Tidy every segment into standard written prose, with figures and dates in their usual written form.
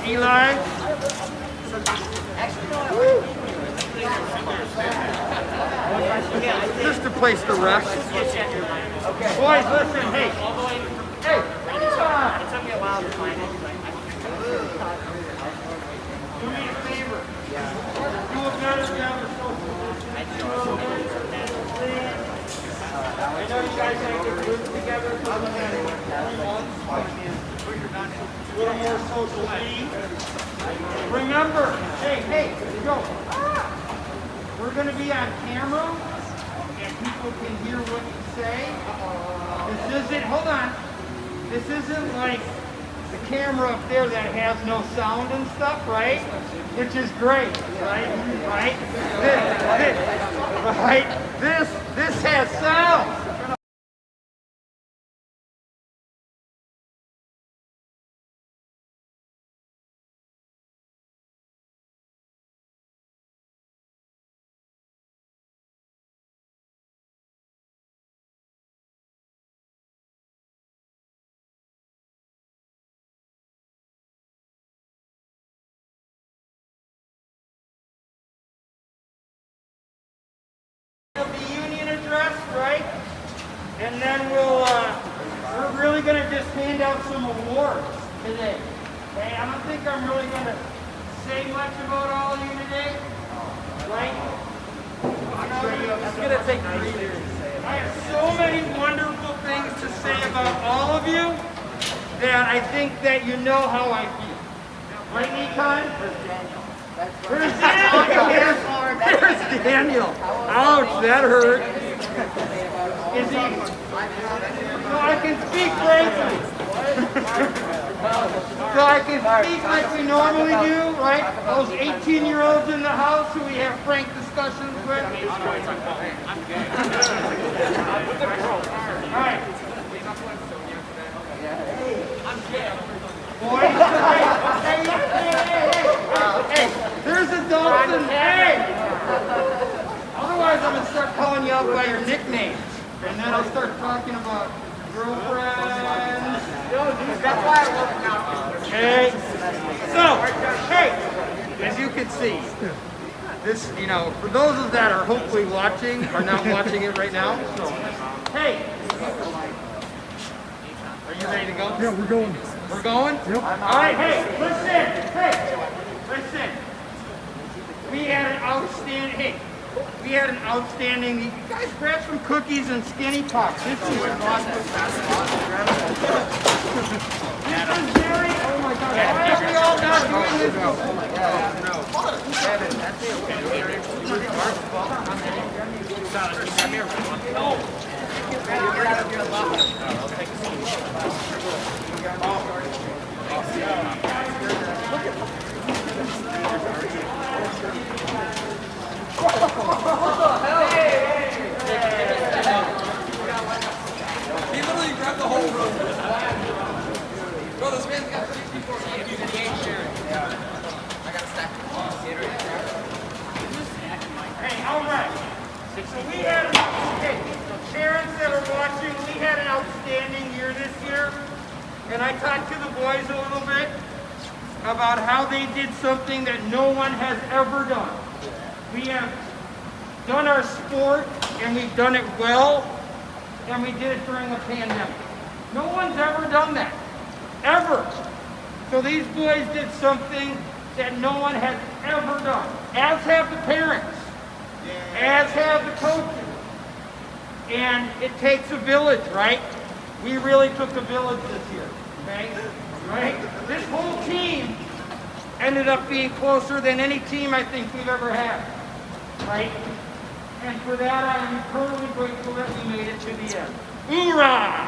Eli. Just a place to rest. Boys, listen, hey. Hey. It took me a while to find it. Do me a favor. Do a better job of I know you guys ain't been living together for 3 months. A little more social media. Remember, hey, go. We're going to be on camera, and people can hear what you say. This isn't, hold on. This isn't like the camera up there that has no sound and stuff, right? Which is great, right? This has sound. Right? And then we're really going to just hand out some awards today. Okay? I don't think I'm really going to say much about all of you today. Right? It's going to take 3 years to say it. I have so many wonderful things to say about all of you that I think that you know how I feel. Right, Nikon? Where's Daniel? There's Daniel. Ouch, that hurt. Is he? So I can speak frankly. So I can speak like we normally do, right? Those 18-year-olds in the house who we have frank discussions with. All right. Boys, hey, there's adults and hey. Otherwise, I'm going to start calling you out by your nicknames. And then I'll start talking about girlfriends. That's why I love it now. Okay. So, hey, as you can see, this, for those that are hopefully watching, are not watching it right now. So, hey. Are you ready to go? Yeah, we're going. We're going? Yep. All right, hey, listen. We had an outstanding, you guys grab some cookies and skinny pops. This is awesome. This is very, oh my God, why are we all not doing this? Oh my God. He literally grabbed the whole room. Bro, this man's got 64 seconds. He ain't sharing. Yeah. I got a stack of Hey, all right. So we had, parents that are watching, we had an outstanding year this year. And I talked to the boys a little bit about how they did something that no one has ever done. We have done our sport, and we've done it well, and we did it during a pandemic. No one's ever done that, ever. So these boys did something that no one has ever done, as have the parents, as have the coaches. And it takes a village, right? We really took a village this year, okay? Right? This whole team ended up being closer than any team I think we've ever had, right? And for that, I am eternally grateful that we made it to the end. Hoorah!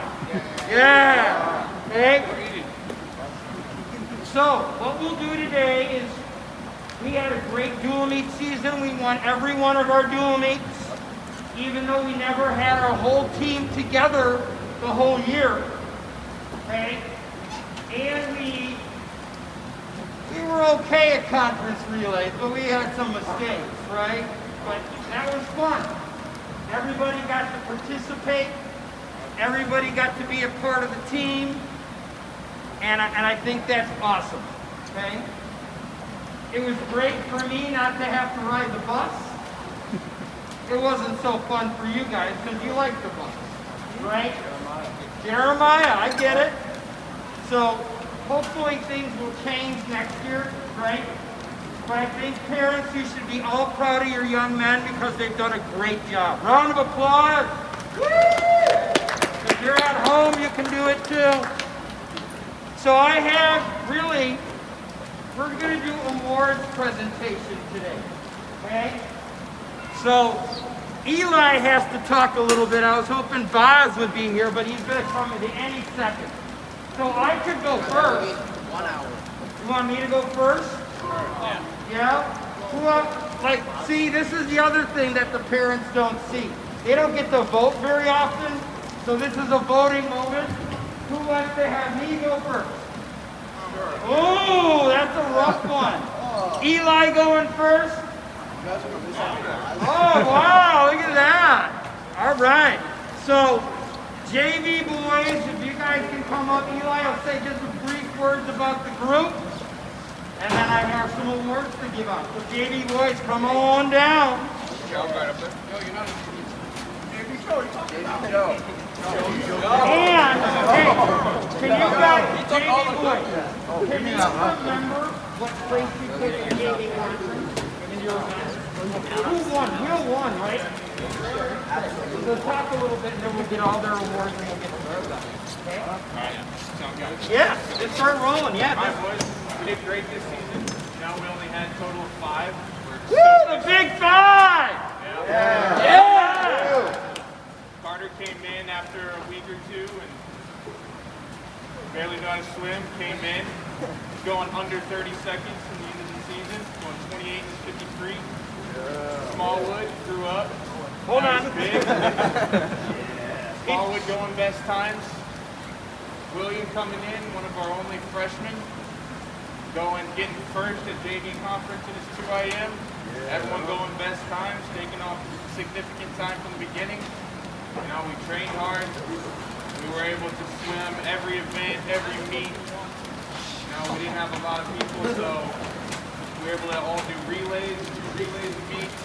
Yeah! Okay? So, what we'll do today is, we had a great dual meet season. We won every one of our dual meets, even though we never had our whole team together the whole year. Okay? And we were okay at conference relays, but we had some mistakes, right? But that was fun. Everybody got to participate. Everybody got to be a part of the team. And I think that's awesome. okay? It was great for me not to have to ride the bus. It wasn't so fun for you guys because you like the bus, right? Jeremiah, I get it. So hopefully things will change next year, right? But I think parents, you should be all proud of your young men because they've done a great job. Round of applause. Woo! If you're at home, you can do it too. So I have really, we're going to do awards presentation today, okay? So Eli has to talk a little bit. I was hoping Boz would be here, but he's going to come in any second. So I could go first. 1 hour. You want me to go first? Yeah? Like, see, this is the other thing that the parents don't see. They don't get to vote very often, so this is a voting moment. Who wants to have me go first? Oh, that's a rough one. Eli going first? Oh, wow, look at that. All right. So, JV boys, if you guys can come up, Eli will say just some brief words about the group. And then I have some awards to give out. So JV boys, come on down. And, hey, can you guys, JV boys, can you remember what place you took at JV conference in your event? Who won? Will won, right? So talk a little bit and then we'll get all their awards and we'll get to their stuff. Okay? Yeah, let's start rolling, yeah. Hi boys, we did great this season. Now we only had a total of 5. Woo, the big 5! Yeah! Carter came in after a week or two and barely knew how to swim, came in, going under 30 seconds from the end of the season, going 28 and 53. Smallwood grew up. Hold on. Big. Smallwood going best times. William coming in, one of our only freshmen, getting first at JV conference in his 2 IM. Everyone going best times, taking off significant time from the beginning. You know, we trained hard. We were able to swim every event, every meet. You know, we didn't have a lot of people, so we were able to all do relays and meets.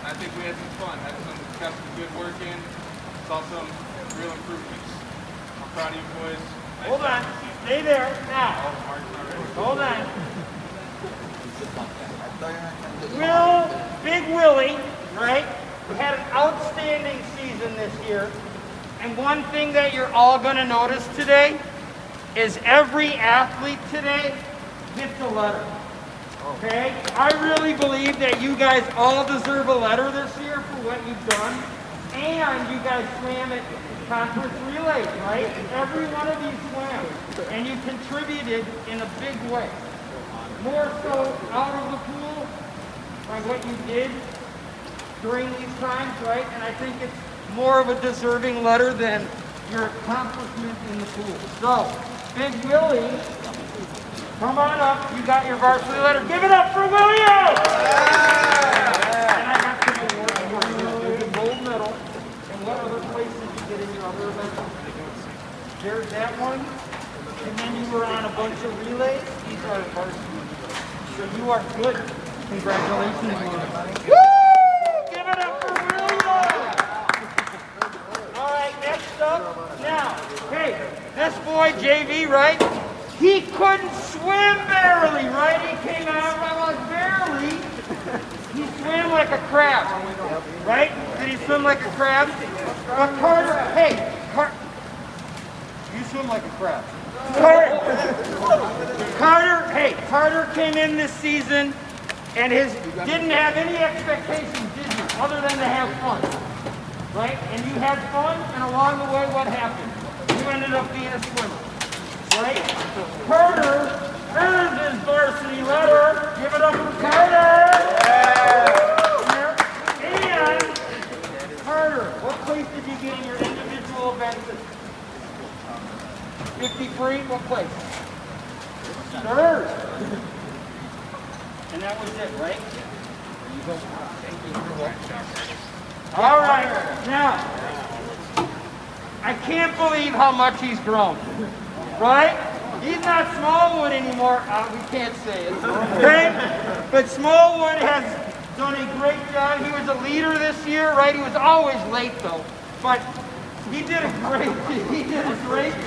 And I think we had some fun. Got some good work in. Saw some real improvements. I'm proud of you boys. Nice Hold on. Stay there. Now. Hold on. Big Willie, right, had an outstanding season this year. And one thing that you're all going to notice today is every athlete today gets a letter. Okay? I really believe that you guys all deserve a letter this year for what you've done. And you guys swam at conference relays, right? Every one of you swam. And you contributed in a big way. More so out of the pool by what you did during these times, right? And I think it's more of a deserving letter than your accomplishment in the pool. So, Big Willie, come on up. You got your varsity letter. Give it up for William! And I got some awards for you. There's a gold medal. And what other place did you get in your other event? There's that one. And then you were on a bunch of relays. These are varsity. So you are good. Congratulations, William. Woo! Give it up for William! All right, next up. Now, hey, this boy, JV, right? He couldn't swim barely, right? He came out of barely. He swam like a crab, right? Did he swim like a crab? Carter, hey, you swim like a crab. Carter came in this season and didn't have any expectations, did you? Other than to have fun, right? And you had fun, and along the way, what happened? You ended up being a swimmer. Right? Carter earned his varsity letter. Give it up for Carter! Yeah. And Carter, what place did you get in your individual events? 53? What place? Third. And that was it, right? All right. Now, I can't believe how much he's grown. Right? He's not Smallwood anymore. We can't say it. Okay? But Smallwood has done a great job. He was a leader this year, right? He was always late though. But he did a great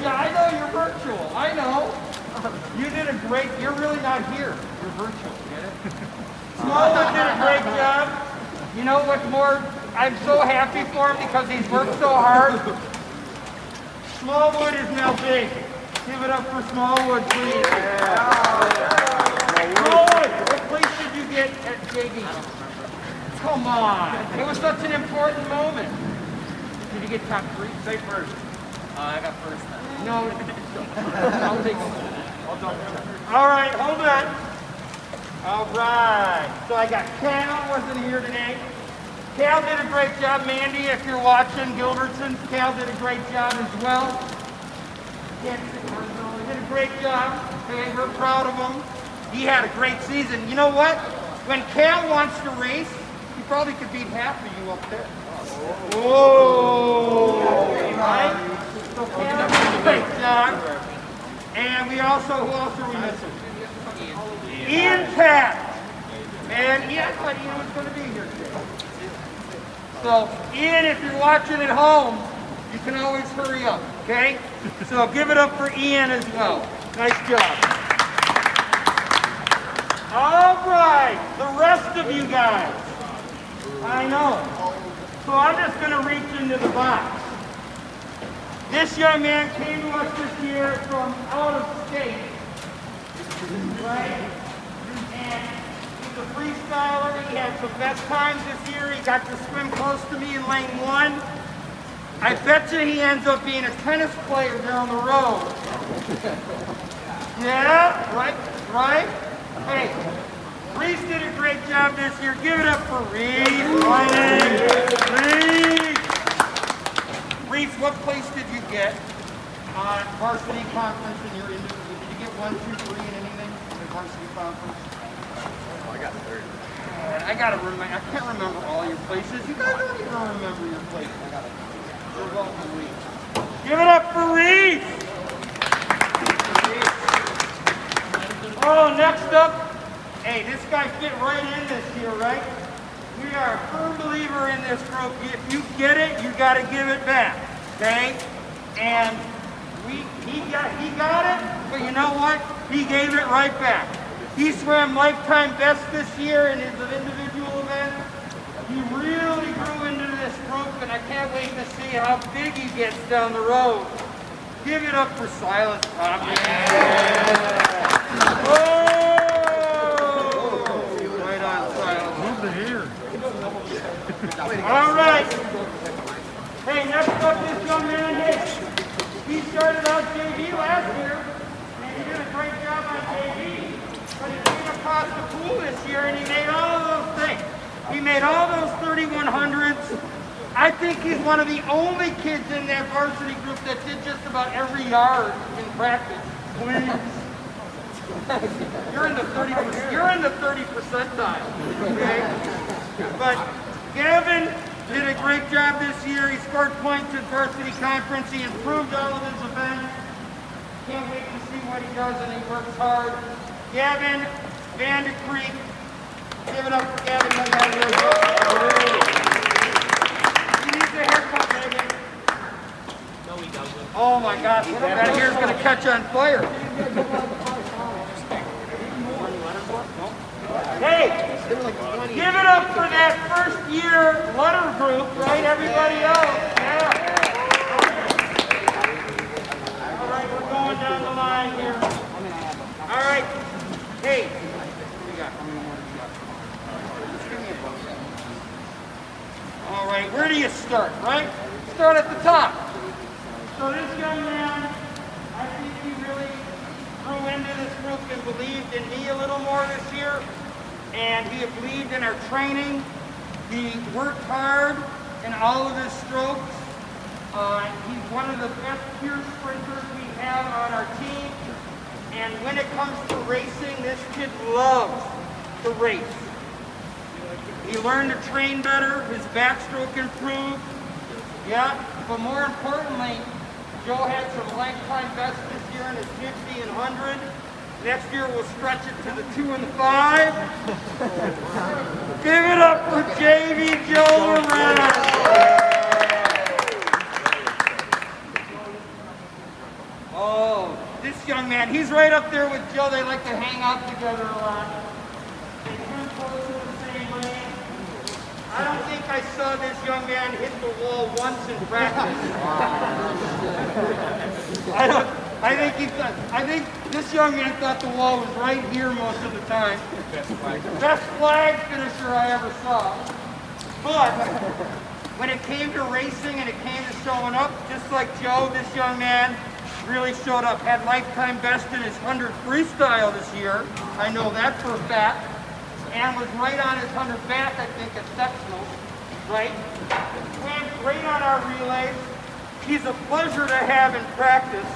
job. I know you're virtual. I know. You did a great, you're really not here. You're virtual, get it? Smallwood did a great job. You know what's more, I'm so happy for him because he's worked so hard. Smallwood is now big. Give it up for Smallwood, please. Smallwood, what place did you get at JV? Come on. It was such an important moment. Did you get top 3? Say first. I got first then. No. I'll take it. All right, hold on. All right. So I got Cal wasn't here today. Cal did a great job. Mandy, if you're watching, Gilbertson, Cal did a great job as well. He did a great job. Okay, we're proud of him. He had a great season. You know what? When Cal wants to race, he probably could beat half of you up there. Whoa! Right? So Cal did a great job. And we also, who else are we missing? Ian Pat. And yeah, I thought Ian was going to be here today. So Ian, if you're watching at home, you can always hurry up, okay? So give it up for Ian as well. Nice job. All right, the rest of you guys. I know. So I'm just going to reach into the box. This young man came to us this year from out of state, right? And he's a freestyler. He had some best times this year. He got to swim close to me in lane 1. I bet you he ends up being a tennis player down the road. Yeah, right? Hey, Reese did a great job this year. Give it up for Reese. Reese, what place did you get on varsity conference in your individual? Did you get 1, 2, 3 in anything in the varsity conference? Oh, I got third. I gotta remember. I can't remember all your places. You guys don't even remember your places. You're welcome, Reese. Give it up for Reese. Oh, next up. Hey, this guy fit right in this year, right? We are a firm believer in this group. If you get it, you got to give it back, okay? And he got it, but you know what? He gave it right back. He swam lifetime best this year in his individual event. He really grew into this group, and I can't wait to see how big he gets down the road. Give it up for Silas Thompson. Yeah. Oh! Right on, Silas. Move the hair. All right. Hey, next up, this young man, hey, he started out JV last year, and he did a great job on JV, but he came across the pool this year, and he made all of those things. He made all those 3100s. I think he's one of the only kids in that varsity group that did just about every yard in practice. Please. You're in the 30%. You're in the 30 percentile. Okay. But Gavin did a great job this year. He scored points at varsity conference. He improved all of his events. Can't wait to see what he does, and he works hard. Gavin Van Creek. Give it up for Gavin. He needs a haircut, baby. No, he doesn't. Oh my gosh, that hair's going to catch on fire. Hey, give it up for that first year letter group, right? Everybody else. Yeah. All right, we're going down the line here. All right. Hey. What do you got? How many more do you got? Just give me a book. All right, where do you start, right? Start at the top. So this young man, I think he really grew into this group and believed in me a little more this year. And he believed in our training. He worked hard in all of his strokes. He's one of the best pure sprinters we have on our team. And when it comes to racing, this kid loves to race. He learned to train better. His backstroke improved. Yeah, but more importantly, Joe had some lifetime bests this year in his 50 and 100. Next year we'll stretch it to the 2 and 5. Give it up for JV Joe Lorenz. Oh, this young man, he's right up there with Joe. They like to hang out together a lot. They come close to the same lane. I don't think I saw this young man hit the wall once in practice. I think this young man thought the wall was right here most of the time. Best flag finisher I ever saw. But when it came to racing and it came to showing up, just like Joe, this young man really showed up. Had lifetime best in his 100 freestyle this year. I know that for a fact. And was right on his 100 back, I think, at sectionals, right? Went great on our relays. He's a pleasure to have in practice.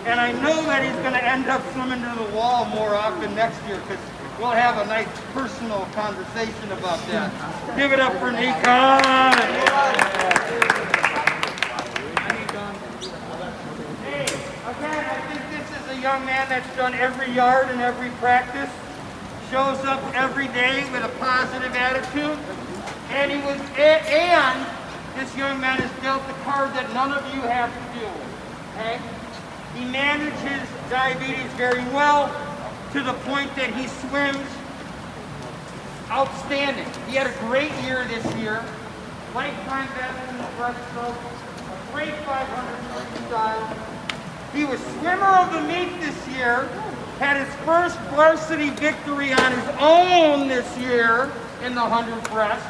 And I know that he's going to end up swimming to the wall more often next year because we'll have a nice personal conversation about that. Give it up for Nikon. Hey, again, I think this is a young man that's done every yard and every practice. Shows up every day with a positive attitude. And this young man has dealt the card that none of you have to deal with. Okay? He manages diabetes very well to the point that he swims outstanding. He had a great year this year. Lifetime best in the breaststroke. A great 500 freestyle. He was swimmer of the meet this year. Had his first varsity victory on his own this year in the 100 breast.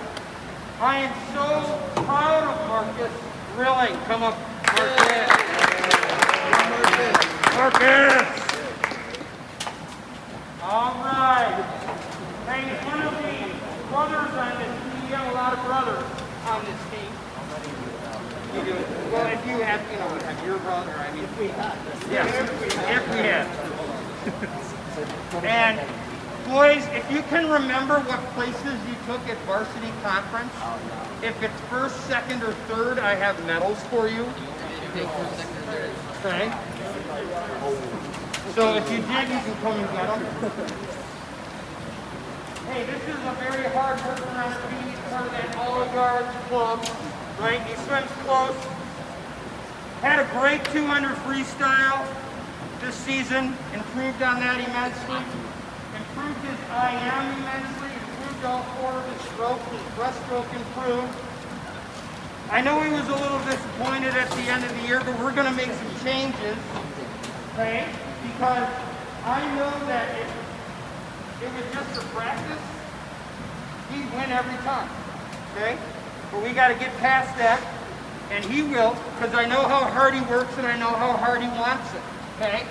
I am so proud of Marcus Rilling. Come up, Marcus. Marcus. All right. Hey, one of the brothers on this team, you have a lot of brothers on this team. You do. Well, if you have, have your brother, I mean. If we had. Yes, if we had. And boys, if you can remember what places you took at varsity conference, if it's first, second, or third, I have medals for you. Okay. So if you did, you can come and get them. Hey, this is a very hard worker on the team. He's part of that all-guards club, right? He swims close. Had a great 200 freestyle this season, improved on that immensely, improved his IM immensely, improved all 4 of his strokes, his breaststroke improved. I know he was a little disappointed at the end of the year, but we're going to make some changes, okay? Because I know that if it was just a practice, he'd win every time, okay? But we got to get past that, and he will, because I know how hard he works and I know how hard he wants it. Okay?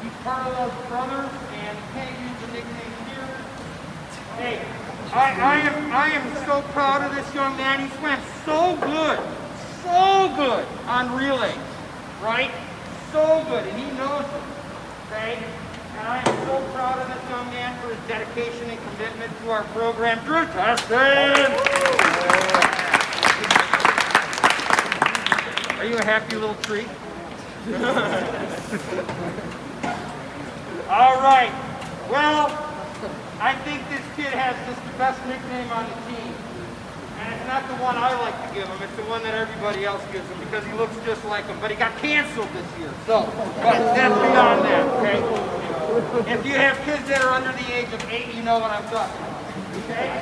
He's part of those brothers, and you can't use the nickname here. Hey, I am so proud of this young man. He swam so good on relays, right? So good, and he knows it. Okay? And I am so proud of this young man for his dedication and commitment to our program. Drew Tustin! Are you a happy little tree? All right. Well, I think this kid has just the best nickname on the team. And it's not the one I like to give him. It's the one that everybody else gives him because he looks just like him. But he got canceled this year. So, but that's beyond that, okay? If you have kids that are under the age of 8, you know what I'm talking about, okay?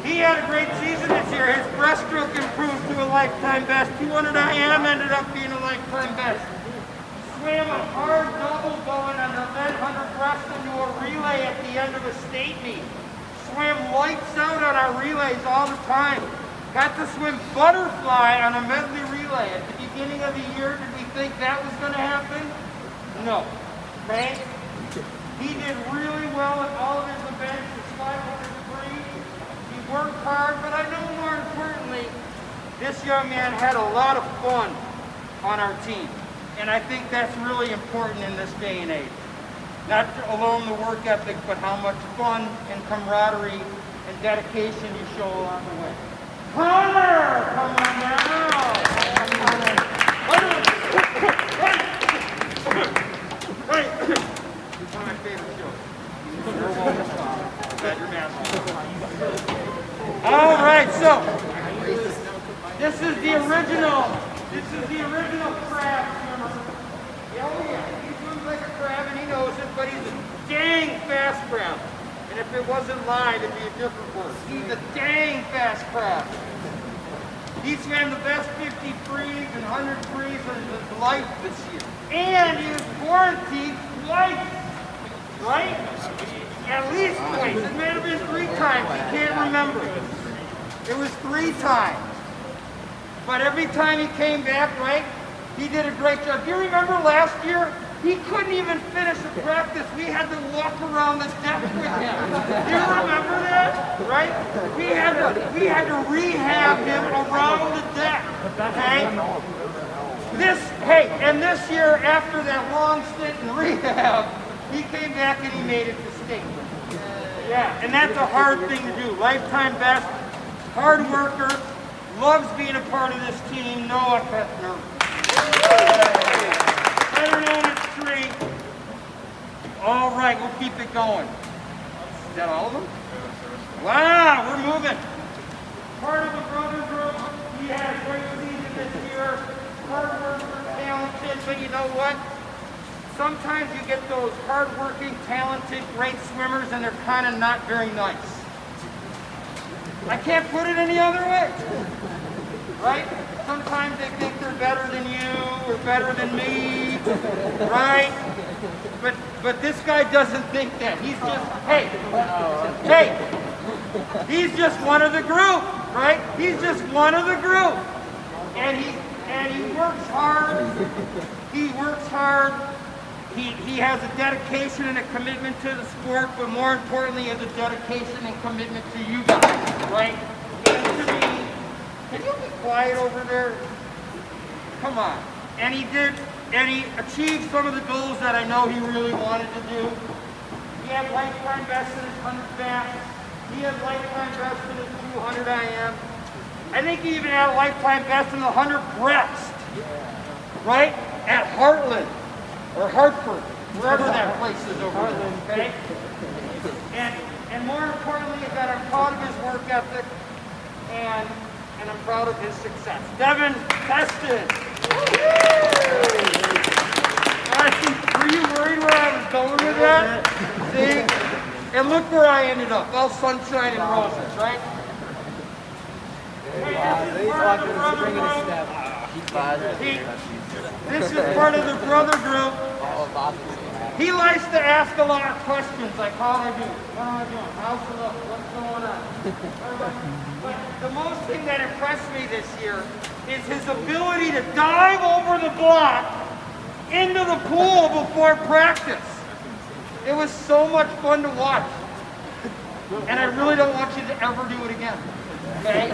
He had a great season this year. His breaststroke improved to a lifetime best. 200 IM ended up being a lifetime best. Swam a hard double going on the lead 100 breast into a relay at the end of a state meet. Swam lights out on our relays all the time. Got to swim butterfly on a medley relay. At the beginning of the year, did we think that was going to happen? No. Okay? He did really well at all of his events. His 500 free. He worked hard, but I know more importantly, this young man had a lot of fun on our team. And I think that's really important in this day and age. Not alone the work ethic, but how much fun and camaraderie and dedication you show along the way. Connor! Come on now! favorite shows. Glad you're mad. All right, so this is the original crab swimmer. Oh yeah, he swims like a crab and he knows it, but he's a dang fast crab. And if it wasn't live, it'd be a different word. He's a dang fast crab. He swam the best 50 frees and 100 frees of his life this year. And he was quarantined twice, right? At least twice. It may have been 3 times. I can't remember. It was 3 times. But every time he came back, right, he did a great job. Do you remember last year? He couldn't even finish a practice. We had to walk around the deck with him. Do you remember that? Right? We had to rehab him around the deck. Okay? And this year, after that long stint in rehab, he came back and he made it to state. Yeah, and that's a hard thing to do. Lifetime best, hard worker, loves being a part of this team. Noah Kettner. Better known as Tree. All right, we'll keep it going. Is that all of them? Wow, we're moving. Part of the brother group. He had a great season this year. Hard worker, talented, but you know what? Sometimes you get those hard-working, talented, great swimmers, and they're kind of not very nice. I can't put it any other way, right? Sometimes they think they're better than you or better than me, right? But this guy doesn't think that. He's just, hey, he's just one of the group, right? He's just one of the group, and he works hard. He works hard. He has a dedication and a commitment to the sport, but more importantly, he has a dedication and commitment to you guys, right? And to me. Can you be quiet over there? Come on. And he achieved some of the goals that I know he really wanted to do. He had lifetime best in his 100 back. He had lifetime best in his 200 IM. I think he even had a lifetime best in the 100 breast, right? At Heartland. Or Hartford, wherever that place is over there, okay? And more importantly is that I'm proud of his work ethic and I'm proud of his success. Devin Teston. Were you worried where I was going with that? See? And look where I ended up, all sunshine and roses, right? Hey, this is part of the brother group. This is part of the brother group. He likes to ask a lot of questions, like how do I do? What am I doing? How's the look? What's going on? But the most thing that impressed me this year is his ability to dive over the block into the pool before practice. It was so much fun to watch. And I really don't want you to ever do it again. Okay?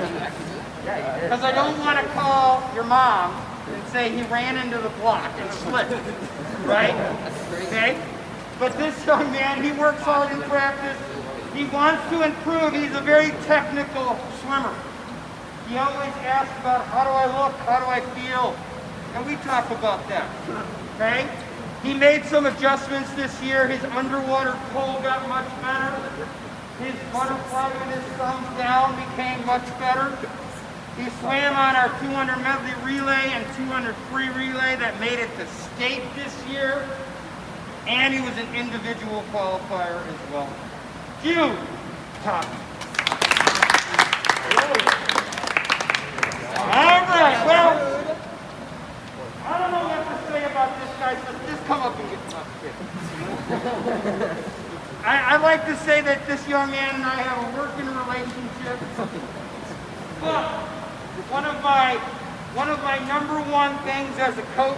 Because I don't want to call your mom and say he ran into the block and slipped, right? Okay? But this young man, he works hard in practice. He wants to improve. He's a very technical swimmer. He always asks about how do I look, how do I feel, and we talk about that, okay? He made some adjustments this year. His underwater pull got much better. His butterfly with his thumbs down became much better. He swam on our 200 medley relay and 200 free relay that made it to state this year. And he was an individual qualifier as well. Huge top. All right, well, I don't know what to say about this guy, so just come up and get up here. I like to say that this young man and I have a working relationship. But one of my number one things as a coach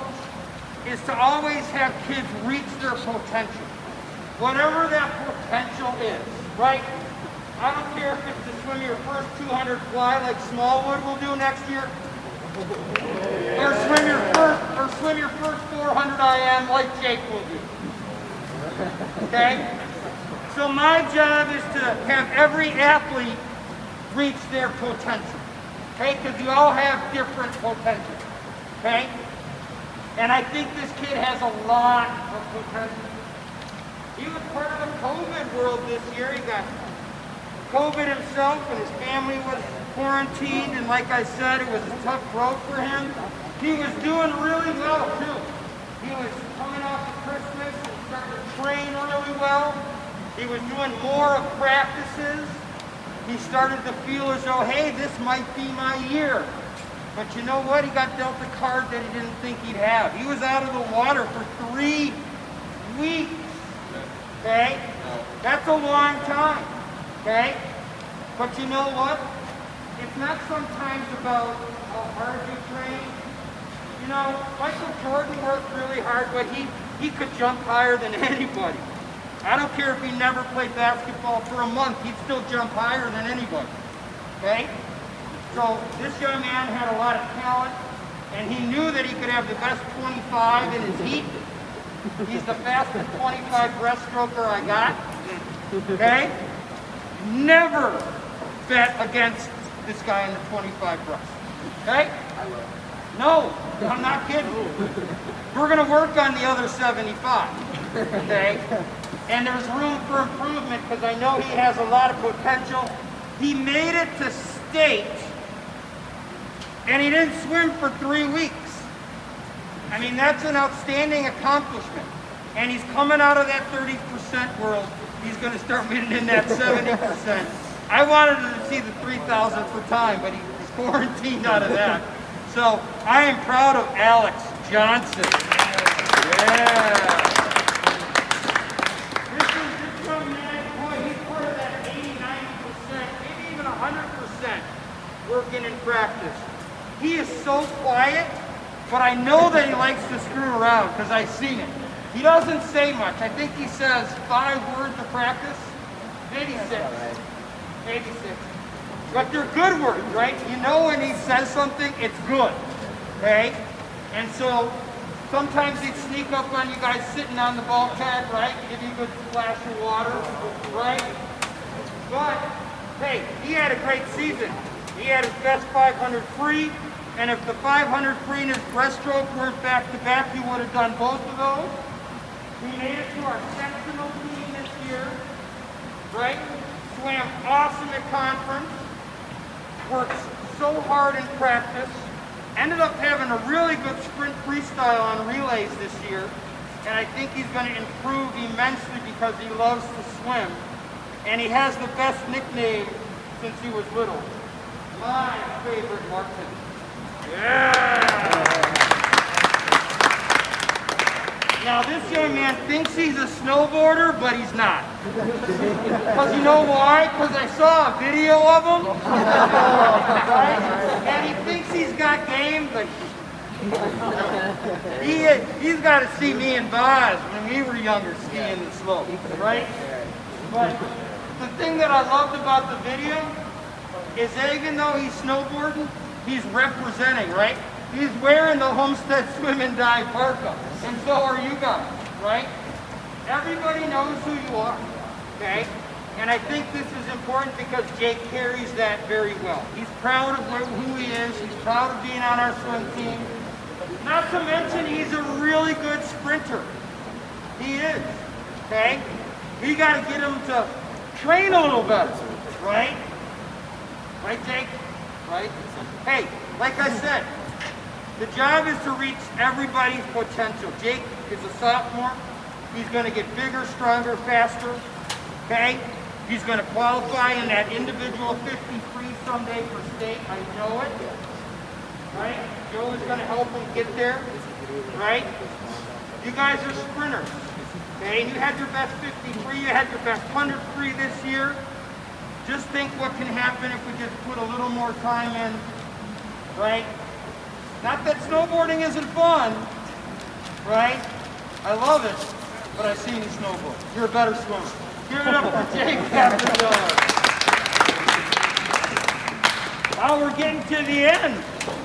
is to always have kids reach their potential. Whatever that potential is, right? I don't care if it's to swim your first 200 fly like Smallwood will do next year, or swim your first 400 IM like Jake will do. Okay? So my job is to have every athlete reach their potential. Okay? Because you all have different potential. Okay? And I think this kid has a lot of potential. He was part of the COVID world this year. He got COVID himself and his family was quarantined, and like I said, it was a tough road for him. He was doing really well too. He was coming off of Christmas and starting to train really well. He was doing more of practices. He started to feel as though, hey, this might be my year. But you know what? He got dealt a card that he didn't think he'd have. He was out of the water for 3 weeks. Okay? That's a long time. Okay? But you know what? It's not sometimes about how hard you train. You know, Michael Jordan worked really hard, but he could jump higher than anybody. I don't care if he never played basketball for a month, he'd still jump higher than anybody. Okay? So this young man had a lot of talent, and he knew that he could have the best 25 in his heat. He's the fastest 25 breaststroker I got. Okay? Never bet against this guy in the 25 breast. Okay? No, I'm not kidding. We're going to work on the other 75. Okay? And there's room for improvement because I know he has a lot of potential. He made it to state, and he didn't swim for 3 weeks. I mean, that's an outstanding accomplishment. And he's coming out of that 30% world. He's going to start getting in that 70%. I wanted to see the 3,000 per time, but he's quarantined out of that. So I am proud of Alex Johnson. Yeah. This young man, boy, he's part of that 80, 90%, maybe even 100% working in practice. He is so quiet, but I know that he likes to screw around because I've seen it. He doesn't say much. I think he says 5 words of practice, maybe 6. Maybe 6. But they're good words, right? You know when he says something, it's good. Okay? And so sometimes he'd sneak up on you guys sitting on the bulkhead, right? Give you a good splash of water, right? But, hey, he had a great season. He had his best 500 free, and if the 500 free and his breaststroke weren't back-to-back, he would have done both of those. He made it to our sectional team this year, right? Swam awesome at conference, worked so hard in practice, ended up having a really good sprint freestyle on relays this year, and I think he's going to improve immensely because he loves to swim, and he has the best nickname since he was little. My favorite Martin. Yeah! Now this young man thinks he's a snowboarder, but he's not. Because you know why? Because I saw a video of him. Right? And he thinks he's got game, but he's got to see me and Boz when we were younger skiing the slope, right? But the thing that I loved about the video is that even though he's snowboarding, he's representing, right? He's wearing the Homestead Swim and Dive parka, and so are you guys, right? Everybody knows who you are, okay? And I think this is important because Jake carries that very well. He's proud of who he is. He's proud of being on our swim team. Not to mention he's a really good sprinter. He is, okay? We got to get him to train a little better, right? Right, Jake? Right? Hey, like I said, the job is to reach everybody's potential. Jake is a sophomore. He's going to get bigger, stronger, faster. Okay? He's going to qualify in that individual 50 free someday for state. I know it. Right? Joe is going to help him get there. Right? You guys are sprinters. Okay? You had your best 50 free. You had your best 100 free this year. Just think what can happen if we just put a little more time in. Right? Not that snowboarding isn't fun, right? I love it, but I've seen you snowboard. You're a better swimmer. Give it up for Jake Captain. Now we're getting to the end.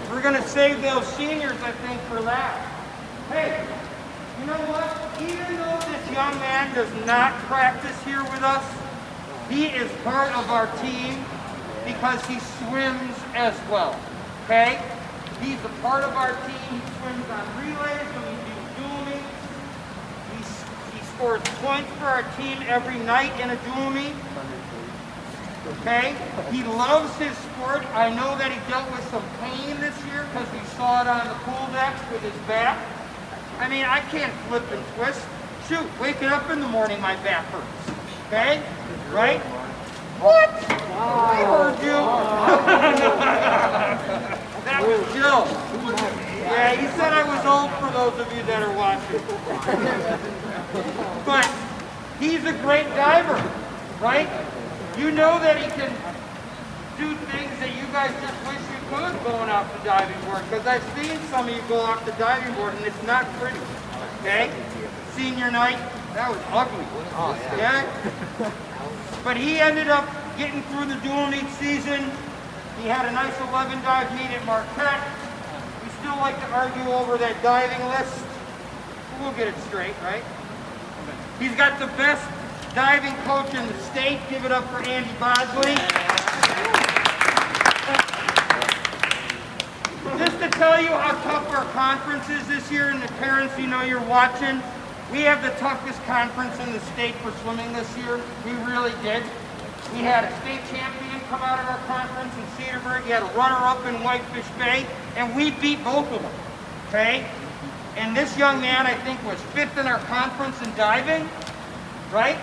We're going to save those seniors, I think, for last. Hey, you know what? Even though this young man does not practice here with us, he is part of our team because he swims as well, okay? He's a part of our team. He swims on relays when we do dual meets. He scores points for our team every night in a dual meet. Okay? He loves his sport. I know that he dealt with some pain this year because we saw it on the pool decks with his back. I mean, I can't flip and twist. Shoot, waking up in the morning, my back hurts. Okay? Right? What? I heard you. That was Joe. Yeah, he said I was old for those of you that are watching. But he's a great diver, right? You know that he can do things that you guys just wish you could going off the diving board. Because I've seen some of you go off the diving board and it's not pretty. Okay? Senior night, that was ugly. Oh, yeah. But he ended up getting through the dual meet season. He had a nice 11 dive meet at Marquette. We still like to argue over that diving list. We'll get it straight, right? He's got the best diving coach in the state. Give it up for Andy Bosley. Just to tell you how tough our conference is this year, and the parents, you know, you're watching, we have the toughest conference in the state for swimming this year. We really did. We had a state champion come out of our conference in Cedarburg. We had a runner-up in Whitefish Bay, and we beat both of them, okay? And this young man, I think, was 5th in our conference in diving, right?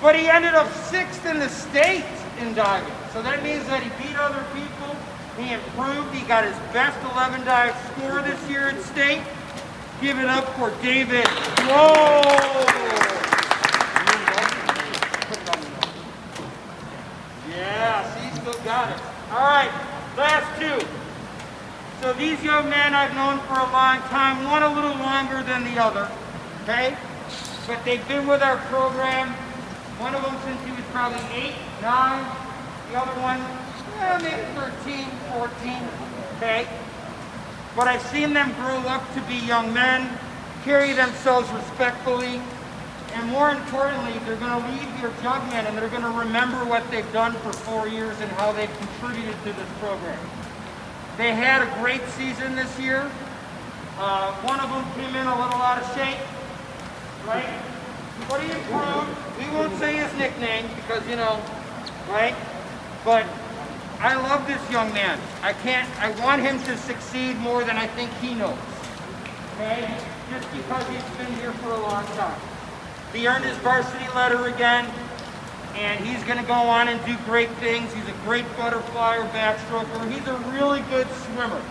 But he ended up 6th in the state in diving. So that means that he beat other people. He improved. He got his best 11 dive score this year at state. Give it up for David. Whoa! Yeah, see, still got it. All right, last two. So these young men I've known for a long time, one a little longer than the other, okay? But they've been with our program, one of them since he was probably 8, 9, the other one, maybe 13, 14, okay? But I've seen them grow up to be young men, carry themselves respectfully, and more importantly, they're going to leave here jugmen and they're going to remember what they've done for 4 years and how they've contributed to this program. They had a great season this year. One of them came in a little out of shape, right? But he improved. We won't say his nickname because, you know, right? But I love this young man. I want him to succeed more than I think he knows, okay? Just because he's been here for a long time. He earned his varsity letter again, and he's going to go on and do great things. He's a great butterfly or backstroker. He's a really good swimmer,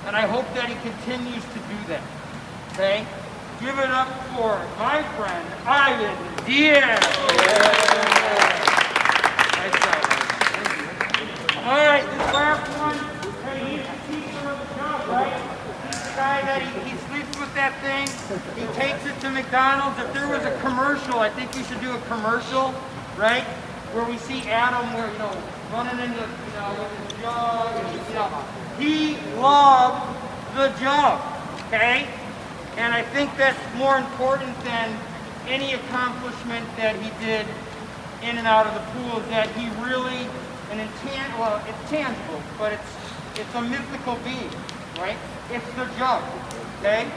and I hope that he continues to do that, okay? Give it up for my friend, Ivan Diaz. Nice job. All right, this last one, hey, he's the teacher of the job, right? He's the guy that he sleeps with that thing. He takes it to McDonald's. If there was a commercial, I think we should do a commercial, right? Where we see Adam, where, you know, running into, you know, with his jug, and, you know, he loved the job, okay? And I think that's more important than any accomplishment that he did in and out of the pool, is that he really, well, it's tangible, but it's a mythical being, right? It's the jug, okay?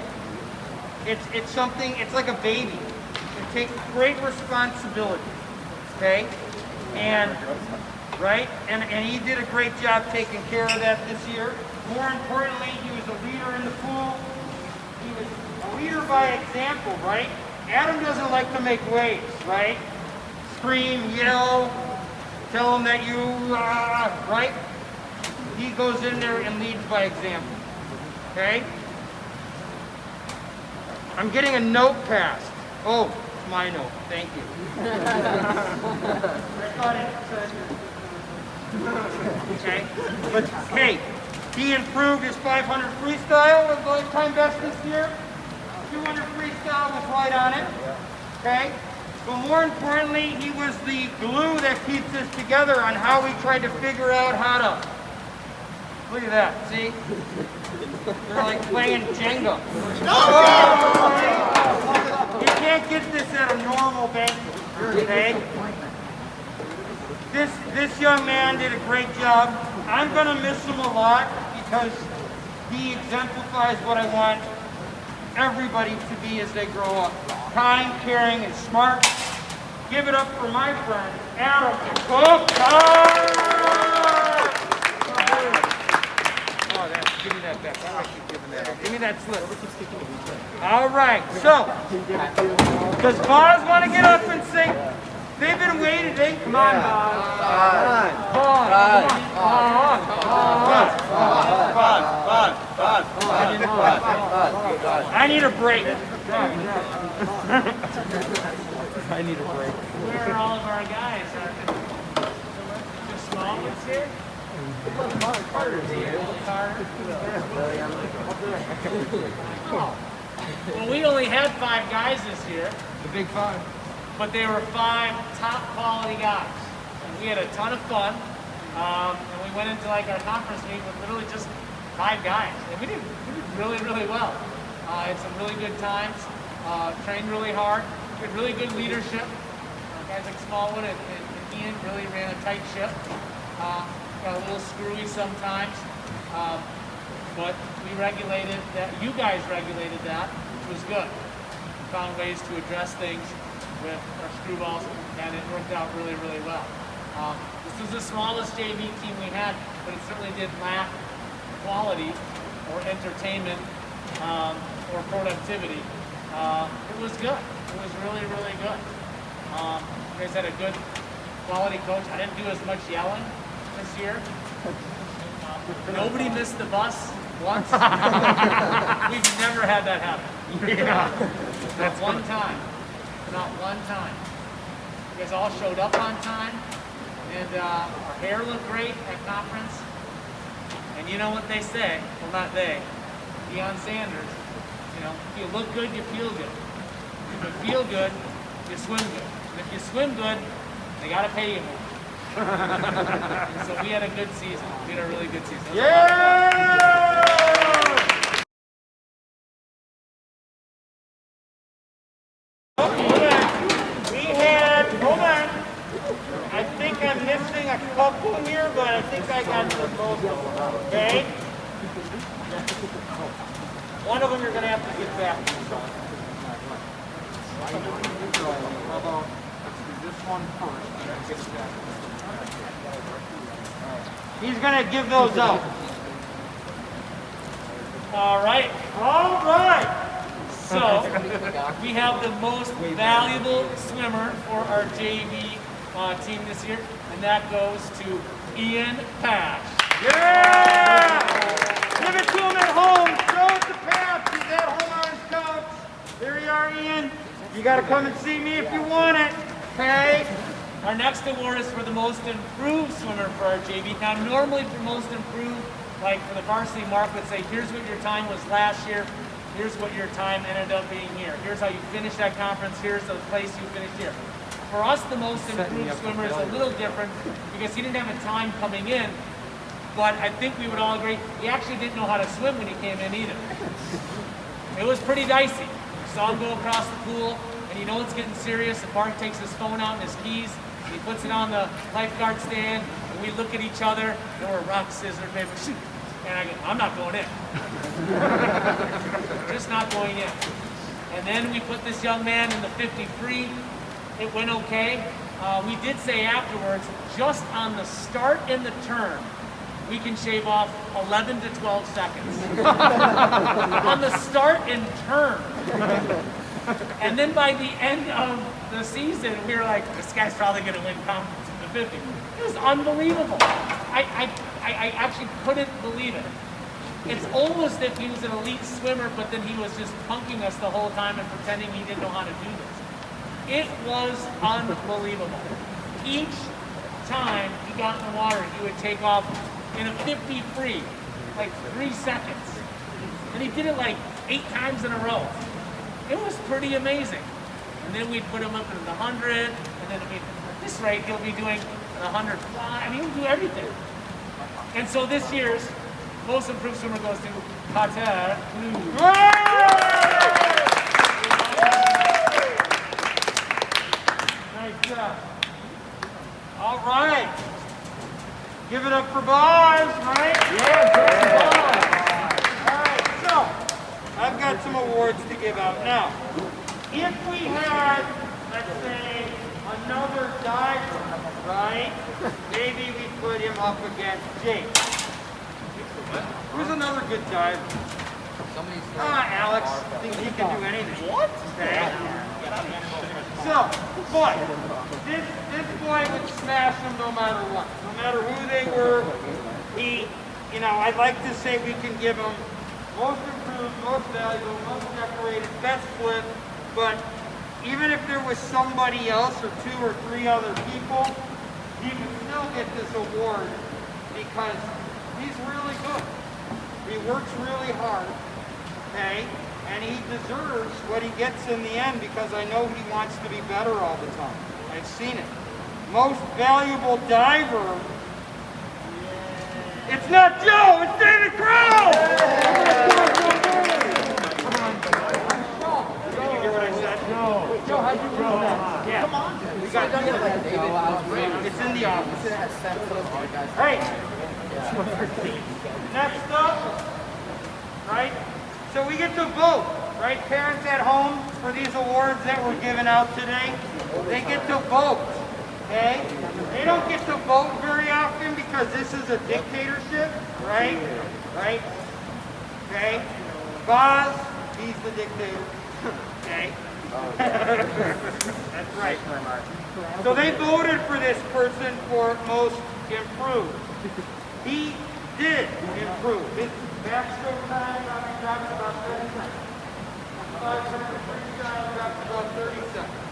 It's something, it's like a baby. It takes great responsibility, okay? And, right? And he did a great job taking care of that this year. More importantly, he was a leader in the pool. He was a leader by example, right? Adam doesn't like to make waves, right? Scream, yell, tell him that you, right? He goes in there and leads by example, okay? I'm getting a note passed. Oh, it's my note, thank you. I thought it said, okay? But hey, he improved his 500 freestyle with lifetime best this year. 200 freestyle was right on it, okay? But more importantly, he was the glue that keeps us together on how we tried to figure out how to, look at that, see? They're like playing Jenga. You can't get this at a normal banquet, okay? This young man did a great job. I'm gonna miss him a lot because he exemplifies what I want everybody to be as they grow up. Kind, caring, and smart. Give it up for my friend, Adam Cook. Give me that back. Why do I keep giving that up? Give me that slip. All right, so, does Boz want to get up and sing? They've been waiting. Come on, Boz. I need a break. I need a break. Where are all of our guys? The small ones here? Carter's here. Carter. Oh. Well, we only had 5 guys this year. The big 5. But they were 5 top quality guys. And we had a ton of fun. And we went into like our conference meeting with literally just 5 guys. And we did really, really well. Had some really good times. Trained really hard. We had really good leadership. Guys like Smallwood and Ian really ran a tight ship. Got a little screwy sometimes. But we regulated that. You guys regulated that, which was good. We found ways to address things with our screwballs, and it worked out really, really well. This was the smallest JV team we had, but it certainly didn't lack quality or entertainment or productivity. It was good. It was really, really good. You guys had a good quality coach. I didn't do as much yelling this year. Nobody missed the bus once. We've never had that happen. Yeah. Not one time. Not one time. You guys all showed up on time, and our hair looked great at conference. And you know what they say? Well, not they. Deion Sanders. You know, if you look good, you feel good. If you feel good, you swim good. And if you swim good, they gotta pay you more. So we had a good season. We had a really good season. Yeah! Hold on. I think I'm missing a couple here, but I think I got the most of them. Okay? One of them you're going to have to get back to. How about, let's do this one first, and then get it back. He's going to give those out. All right. All right. So, we have the most valuable swimmer for our JV team this year, and that goes to Ian Pash. Yeah! Give it to him at home. Show it to Pat. He's at home on his couch. There you are, Ian. You got to come and see me if you want it. Okay? Our next award is for the most improved swimmer for our JV. Now, normally for most improved, like for the varsity, Mark would say, here's what your time was last year. Here's what your time ended up being here. Here's how you finished that conference. Here's the place you finished here. For us, the most improved swimmer is a little different because he didn't have a time coming in, but I think we would all agree he actually didn't know how to swim when he came in either. It was pretty dicey. We saw him go across the pool, and you know it's getting serious. And Mark takes his phone out and his keys, and he puts it on the lifeguard stand, and we look at each other, and we're rock, scissors, paper, shoot. And I go, I'm not going in. Just not going in. And then we put this young man in the 50 free. It went okay. We did say afterwards, just on the start and the turn, we can shave off 11 to 12 seconds. On the start and turn. And then by the end of the season, we were like, this guy's probably going to win conference in the 50. It was unbelievable. I actually couldn't believe it. It's almost if he was an elite swimmer, but then he was just punking us the whole time and pretending he didn't know how to do this. It was unbelievable. Each time he got in the water, he would take off in a 50 free, like 3 seconds. And he did it like 8 times in a row. It was pretty amazing. And then we'd put him up in the 100, and then at this rate, he'll be doing the 100 fly. I mean, he'll do everything. And so this year's most improved swimmer goes to Pater. Nice job. All right. Give it up for Boz, right? Yeah, Boz. All right, so I've got some awards to give out. Now, if we had, let's say, another diver, right? Maybe we put him up against Jake. Who's another good diver? Alex thinks he can do anything. What? Okay. So, but this boy would smash them no matter what. No matter who they were, I'd like to say we can give him most improved, most valuable, most decorated, best flip, but even if there was somebody else or 2 or 3 other people, he would still get this award because he's really good. He works really hard, okay? And he deserves what he gets in the end because I know he wants to be better all the time. I've seen it. Most valuable diver. It's not Joe, it's David Crow! Did you hear what I said? Joe, how'd you do that? Yeah. Come on. We got it's in the office. Hey! Next up, right? So we get to vote, right? Parents at home for these awards that we're giving out today, they get to vote, okay? They don't get to vote very often because this is a dictatorship, right? Right? Okay? Boz, he's the dictator, okay? That's right. So they voted for this person for most improved. He did improve. His backstroke time dropped about 30 seconds. 500 freestyle dropped about 30 seconds.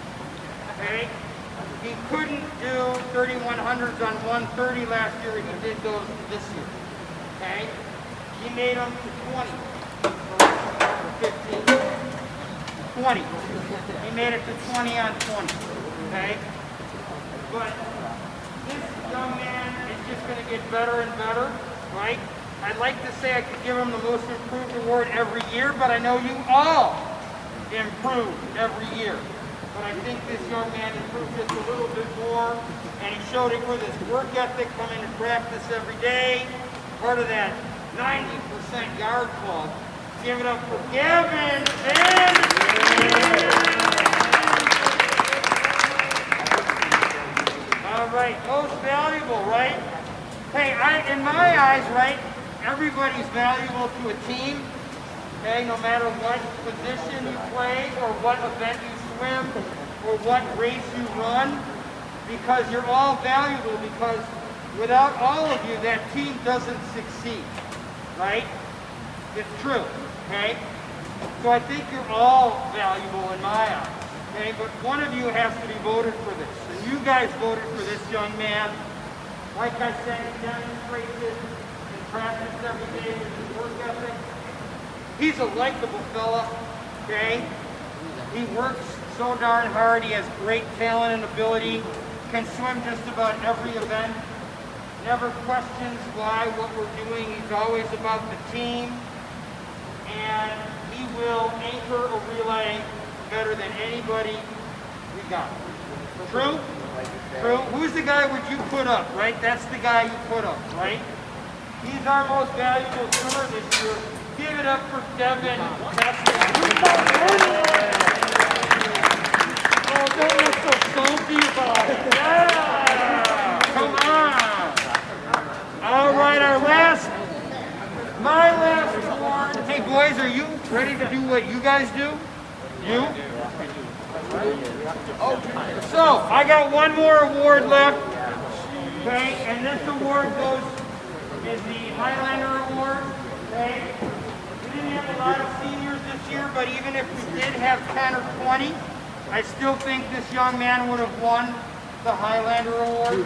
Okay? He couldn't do 3100s on 130 last year. He did those this year. Okay? He made them to 20 or 15. 20. He made it to 20 on 20. Okay? But this young man is just going to get better and better, right? I'd like to say I could give him the most improved award every year, but I know you all improve every year. But I think this young man improved just a little bit more, and he showed it with his work ethic, coming to practice every day, part of that 90% yard club. Give it up for Gavin and all right, most valuable, right? Hey, in my eyes, right, everybody's valuable to a team, okay, no matter what position you play or what event you swim or what race you run, because you're all valuable, because without all of you, that team doesn't succeed, right? It's true, okay? So I think you're all valuable in my eyes, okay? But one of you has to be voted for this, and you guys voted for this young man. Like I said, he demonstrates it in practice every day with his work ethic. He's a likable fella, okay? He works so darn hard. He has great talent and ability. Can swim just about every event. Never questions why, what we're doing. He's always about the team. And he will anchor a relay better than anybody we got. True? True. Who's the guy would you put up, right? That's the guy you put up, right? He's our most valuable swimmer this year. Give it up for Devin. Oh, don't look so salty about it. Yeah! Come on! All right, my last award. Hey, boys, are you ready to do what you guys do? You? So, I got one more award left, okay, and this award is the Highlander Award, okay. We didn't have a lot of seniors this year, but even if we did have 10 or 20, I still think this young man would have won the Highlander Award.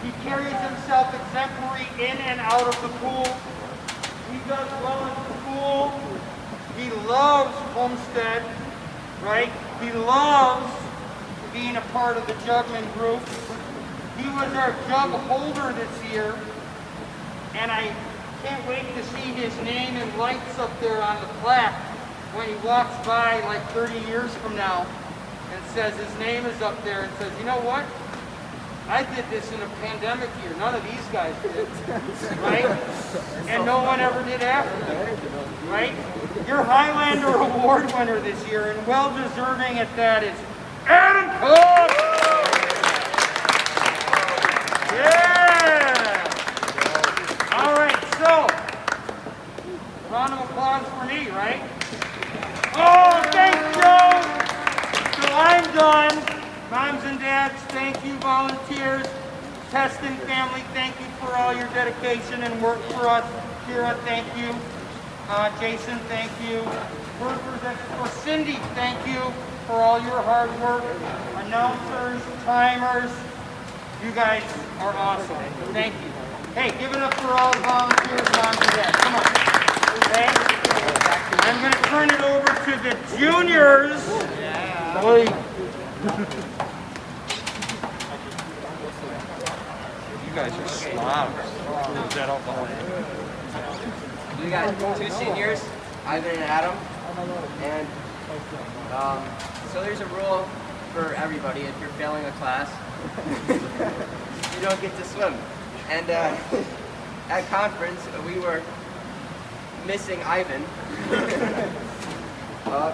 He carries himself exemplary in and out of the pool. He does well in the pool. He loves Homestead, right? He loves being a part of the juggling group. He was our jug holder this year, and I can't wait to see his name in lights up there on the plaque when he walks by like 30 years from now and says his name is up there and says, you know what? I did this in a pandemic year. None of these guys did, right? And no one ever did after me, right? Your Highlander Award winner this year, and well deserving at that, is Adam Cook! Yeah! All right, so, round of applause for me, right? Oh, thanks, Joe! So I'm done. Moms and dads, thank you. Volunteers, testing family, thank you for all your dedication and work for us. Kira, thank you. Jason, thank you. Workers for Cindy, thank you for all your hard work. Announcers, timers, you guys are awesome. Thank you. Hey, give it up for all the volunteers, moms and dads. Come on. Okay? I'm going to turn it over to the juniors. Boy. You guys are slobs. We got two seniors, Ivan and Adam, and so there's a rule for everybody. If you're failing a class, you don't get to swim. And at conference, we were missing Ivan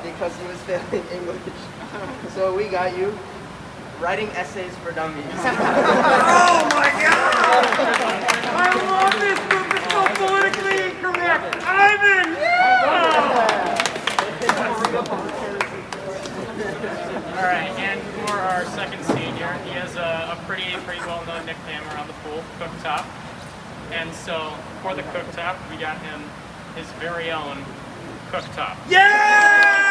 because he was failing English. So we got you writing essays for dummies. Oh my God! I love this group. It's so politically incorrect. Ivan! All right, and for our second senior, he has a pretty well-known nickname around the pool, Cooktop. And so for the Cooktop, we got him his very own Cooktop. Yeah!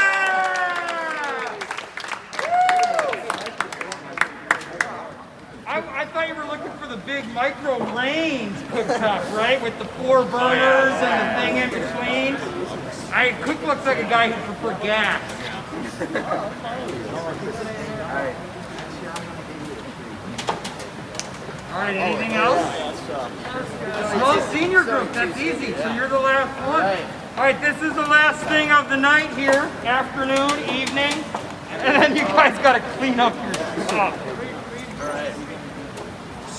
I thought you were looking for the big micro range cooktop, right? With the 4 burners and the thing in between. Cook looks like a guy who prefer gas. All right, anything else? Small senior group, that's easy. So you're the last one. All right, this is the last thing of the night here. Afternoon, evening. And then you guys got to clean up your stuff.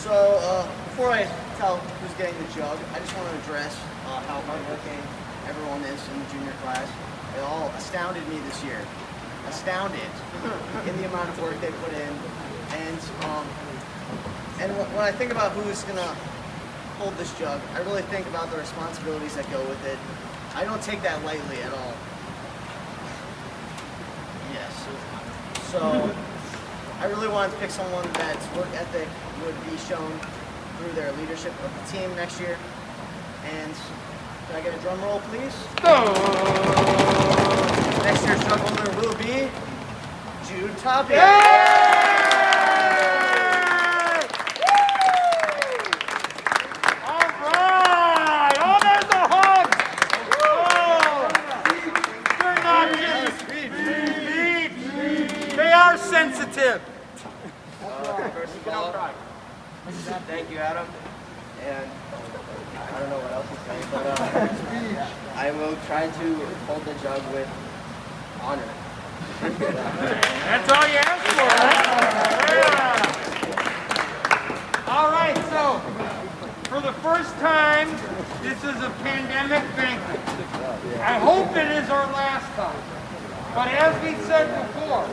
So, before I tell who's getting the jug, I just want to address how hardworking everyone is in the junior class. It all astounded me this year. Astounded in the amount of work they put in. And when I think about who's going to hold this jug, I really think about the responsibilities that go with it. I don't take that lightly at all. Yes. So, I really wanted to pick someone that's work ethic would be shown through their leadership of the team next year. And can I get a drum roll, please? Next year's jug holder will be Jude Toppy. All right! Oh, there's a hug! Oh, they're not just sweet. They are sensitive. First of all, thank you, Adam. And I don't know what else to say, but I will try to hold the jug with honor. That's all you asked for, right? Yeah. All right, so for the first time, this is a pandemic banquet. I hope it is our last time. But as we said before,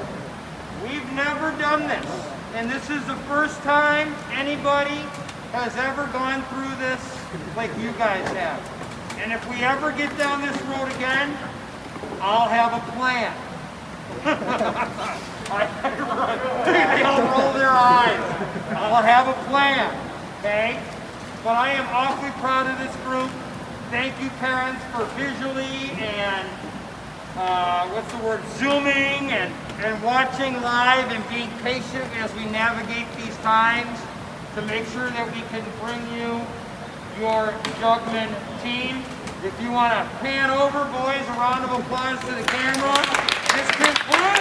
we've never done this. And this is the first time anybody has ever gone through this like you guys have. And if we ever get down this road again, I'll have a plan. They all roll their eyes. I'll have a plan, okay? But I am awfully proud of this group. Thank you, parents, for visually and Zooming and watching live and being patient as we navigate these times to make sure that we can bring you your Jugman team. If you want to pan over, boys, a round of applause to the camera. This concludes